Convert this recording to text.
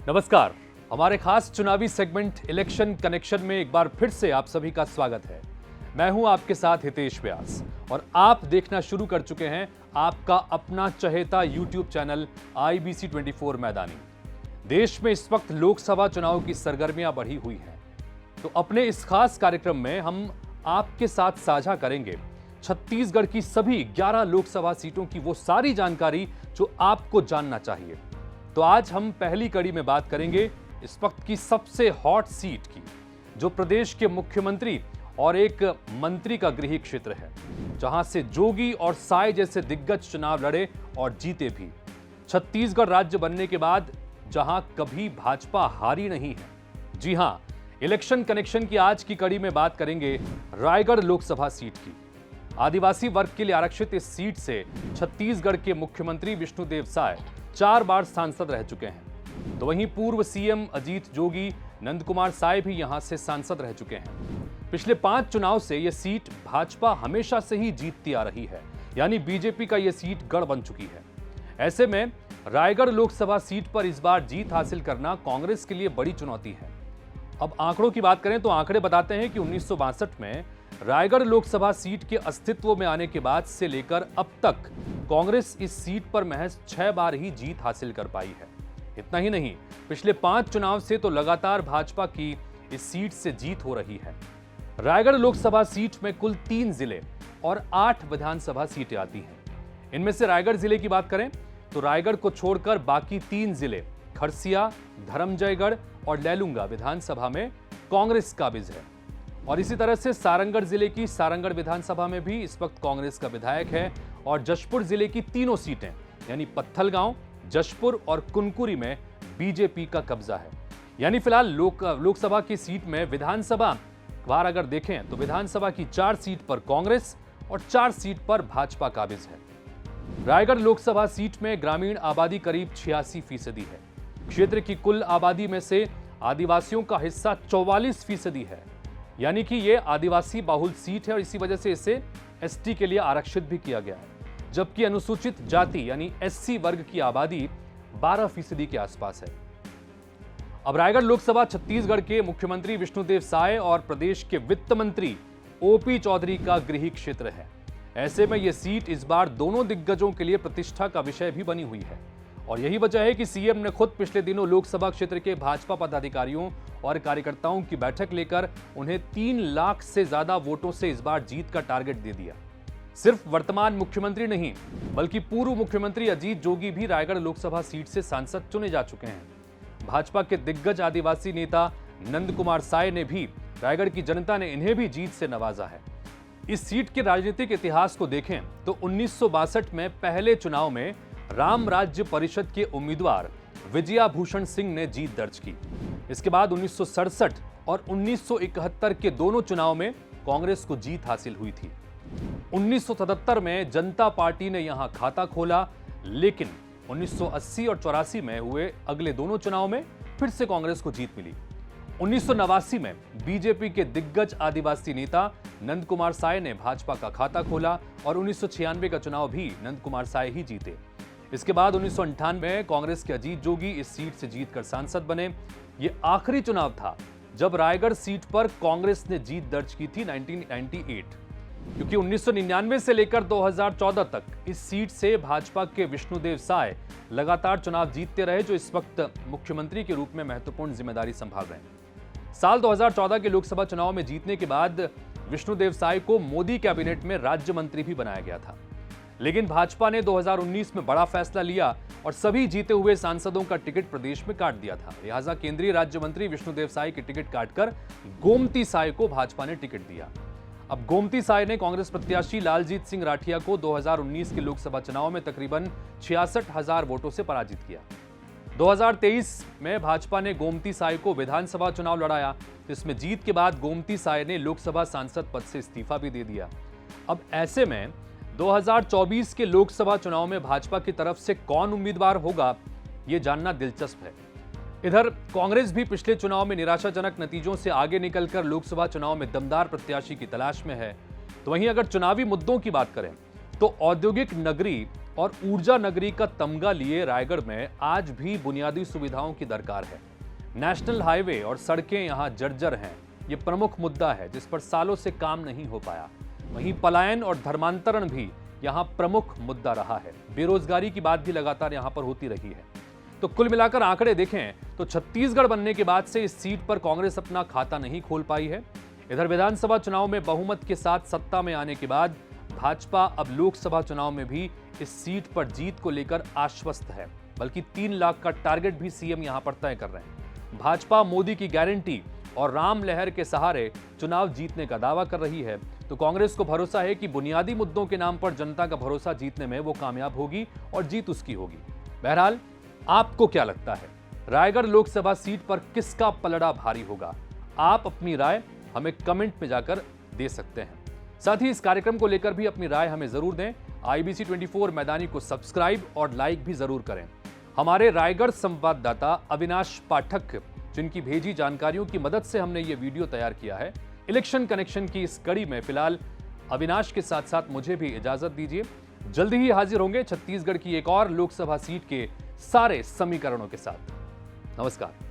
नमस्कार। हमारे खास चुनावी सेगमेंट इलेक्शन कनेक्शन में एक बार फिर से आप सभी का स्वागत है। मैं हूं आपके साथ हितेश व्यास और आप देखना शुरू कर चुके हैं आपका अपना चहेता YouTube चैनल IBC 24 मैदानी। देश में इस वक्त लोकसभा चुनाव की सरगर्मियां बढ़ी हुई हैं, तो अपने इस खास कार्यक्रम में हम आपके साथ साझा करेंगे छत्तीसगढ़ की सभी 11 लोकसभा सीटों की वो सारी जानकारी जो आपको जानना चाहिए। तो आज हम पहली कड़ी में बात करेंगे इस वक्त की सबसे हॉट सीट की, जो प्रदेश के मुख्यमंत्री और एक मंत्री का गृह क्षेत्र है, जहां से जोगी और साय जैसे दिग्गज चुनाव लड़े और जीते भी। छत्तीसगढ़ राज्य बनने के बाद जहां कभी भाजपा हारी नहीं है। जी हां, इलेक्शन कनेक्शन की आज की कड़ी में बात करेंगे रायगढ़ लोकसभा सीट की। आदिवासी वर्ग के लिए आरक्षित इस सीट से छत्तीसगढ़ के मुख्यमंत्री विष्णुदेव साय 4 बार सांसद रह चुके हैं, तो वहीं पूर्व सीएम अजीत जोगी, नंदकुमार साय भी यहां से सांसद रह चुके हैं। पिछले 5 चुनाव से यह सीट भाजपा हमेशा से ही जीतती आ रही है, यानी बीजेपी का यह सीट गढ़ बन चुकी है। ऐसे में रायगढ़ लोकसभा सीट पर इस बार जीत हासिल करना कांग्रेस के लिए बड़ी चुनौती है। अब आंकड़ों की बात करें तो आंकड़े बताते हैं कि 1962 में रायगढ़ लोकसभा सीट के अस्तित्व में आने के बाद से लेकर अब तक कांग्रेस इस सीट पर महज 6 बार ही जीत हासिल कर पाई है। इतना ही नहीं, पिछले 5 चुनाव से तो लगातार भाजपा की इस सीट से जीत हो रही है। रायगढ़ लोकसभा सीट में कुल 3 जिले और 8 विधानसभा सीटें आती हैं। इनमें से रायगढ़ जिले की बात करें तो रायगढ़ को छोड़कर बाकी 3 जिले खरसिया, धरमजयगढ़ और लैलूंगा विधानसभा में कांग्रेस काबिज है। और इसी तरह से सारंगढ़ जिले की सारंगढ़ विधानसभा में भी इस वक्त कांग्रेस का विधायक है और जशपुर जिले की तीनों सीटें यानी पत्थलगांव, जशपुर और कुनकुरी में बीजेपी का कब्जा है। यानी फिलहाल लोकसभा की सीट में विधानसभा वार अगर देखें तो विधानसभा की 4 सीट पर कांग्रेस और 4 सीट पर भाजपा काबिज है। रायगढ़ लोकसभा सीट में ग्रामीण आबादी करीब 86% है। क्षेत्र की कुल आबादी में से आदिवासियों का हिस्सा 44% है, यानी कि यह आदिवासी बाहुल सीट है और इसी वजह से इसे एसटी के लिए आरक्षित भी किया गया है। जबकि अनुसूचित जाति यानी एससी वर्ग की आबादी 12% के आसपास है। अब रायगढ़ लोकसभा छत्तीसगढ़ के मुख्यमंत्री विष्णुदेव साय और प्रदेश के वित्त मंत्री ओपी चौधरी का गृह क्षेत्र है। ऐसे में यह सीट इस बार दोनों दिग्गजों के लिए प्रतिष्ठा का विषय भी बनी हुई है और यही वजह है कि सीएम ने खुद पिछले दिनों लोकसभा क्षेत्र के भाजपा पदाधिकारियों और कार्यकर्ताओं की बैठक लेकर उन्हें 3 लाख से ज्यादा वोटों से इस बार जीत का टारगेट दे दिया। सिर्फ वर्तमान मुख्यमंत्री नहीं, बल्कि पूर्व मुख्यमंत्री अजीत जोगी भी रायगढ़ लोकसभा सीट से सांसद चुने जा चुके हैं। भाजपा के दिग्गज आदिवासी नेता नंदकुमार साय ने भी रायगढ़ की जनता ने इन्हें भी जीत से नवाजा है। इस सीट के राजनीतिक इतिहास को देखें तो 1962 में पहले चुनाव में राम राज्य परिषद के उम्मीदवार विजया भूषण सिंह ने जीत दर्ज की। इसके बाद 1967 और 1971 के दोनों चुनाव में कांग्रेस को जीत हासिल हुई थी। 1977 में जनता पार्टी ने यहां खाता खोला, लेकिन 1980 और 84 में हुए अगले दोनों चुनाव में फिर से कांग्रेस को जीत मिली। 1989 में बीजेपी के दिग्गज आदिवासी नेता नंदकुमार साय ने भाजपा का खाता खोला और 1996 का चुनाव भी नंदकुमार साय ही जीते। इसके बाद 1998 में कांग्रेस के अजीत जोगी इस सीट से जीतकर सांसद बने। ये आखिरी चुनाव था जब रायगढ़ सीट पर कांग्रेस ने जीत दर्ज की थी 1998, क्योंकि 1999 से लेकर 2014 तक इस सीट से भाजपा के विष्णुदेव साय लगातार चुनाव जीतते रहे, जो इस वक्त मुख्यमंत्री के रूप में महत्वपूर्ण जिम्मेदारी संभाल रहे हैं। साल 2014 के लोकसभा चुनाव में जीतने के बाद विष्णुदेव साय को मोदी कैबिनेट में राज्य मंत्री भी बनाया गया था, लेकिन भाजपा ने 2019 में बड़ा फैसला लिया और सभी जीते हुए सांसदों का टिकट प्रदेश में काट दिया था। लिहाजा केंद्रीय राज्य मंत्री विष्णुदेव साय की टिकट काटकर गोमती साय को भाजपा ने टिकट दिया। अब गोमती साय ने कांग्रेस प्रत्याशी लालजीत सिंह राठिया को 2019 के लोकसभा चुनाव में तकरीबन 66,000 वोटों से पराजित किया। 2023 में भाजपा ने गोमती साय को विधानसभा चुनाव लड़ाया, जिसमें जीत के बाद गोमती साय ने लोकसभा सांसद पद से इस्तीफा भी दे दिया। अब ऐसे में 2024 के लोकसभा चुनाव में भाजपा की तरफ से कौन उम्मीदवार होगा, यह जानना दिलचस्प है। इधर कांग्रेस भी पिछले चुनाव में निराशाजनक नतीजों से आगे निकलकर लोकसभा चुनाव में दमदार प्रत्याशी की तलाश में है। तो वहीं अगर चुनावी मुद्दों की बात करें तो औद्योगिक नगरी और ऊर्जा नगरी का तमगा लिए रायगढ़ में आज भी बुनियादी सुविधाओं की दरकार है। नेशनल हाईवे और सड़कें यहां जर्जर हैं। ये प्रमुख मुद्दा है जिस पर सालों से काम नहीं हो पाया। वहीं पलायन और धर्मांतरण भी यहां प्रमुख मुद्दा रहा है। बेरोजगारी की बात भी लगातार यहां पर होती रही है। तो कुल मिलाकर आंकड़े देखें तो छत्तीसगढ़ बनने के बाद से इस सीट पर कांग्रेस अपना खाता नहीं खोल पाई है। इधर विधानसभा चुनाव में बहुमत के साथ सत्ता में आने के बाद भाजपा अब लोकसभा चुनाव में भी इस सीट पर जीत को लेकर आश्वस्त है, बल्कि 3 लाख का टारगेट भी सीएम यहां पर तय कर रहे हैं। भाजपा मोदी की गारंटी और राम लहर के सहारे चुनाव जीतने का दावा कर रही है, तो कांग्रेस को भरोसा है कि बुनियादी मुद्दों के नाम पर जनता का भरोसा जीतने में वो कामयाब होगी और जीत उसकी होगी। बहरहाल, आपको क्या लगता है, रायगढ़ लोकसभा सीट पर किसका पलड़ा भारी होगा? आप अपनी राय हमें कमेंट में जाकर दे सकते हैं। साथ ही इस कार्यक्रम को लेकर भी अपनी राय हमें जरूर दें। IBC 24 मैदानी को सब्सक्राइब और लाइक भी जरूर करें। हमारे रायगढ़ संवाददाता अविनाश पाठक, जिनकी भेजी जानकारियों की मदद से हमने ये वीडियो तैयार किया है। इलेक्शन कनेक्शन की इस कड़ी में फिलहाल अविनाश के साथ साथ मुझे भी इजाजत दीजिए। जल्दी ही हाजिर होंगे छत्तीसगढ़ की एक और लोकसभा सीट के सारे समीकरणों के साथ। नमस्कार।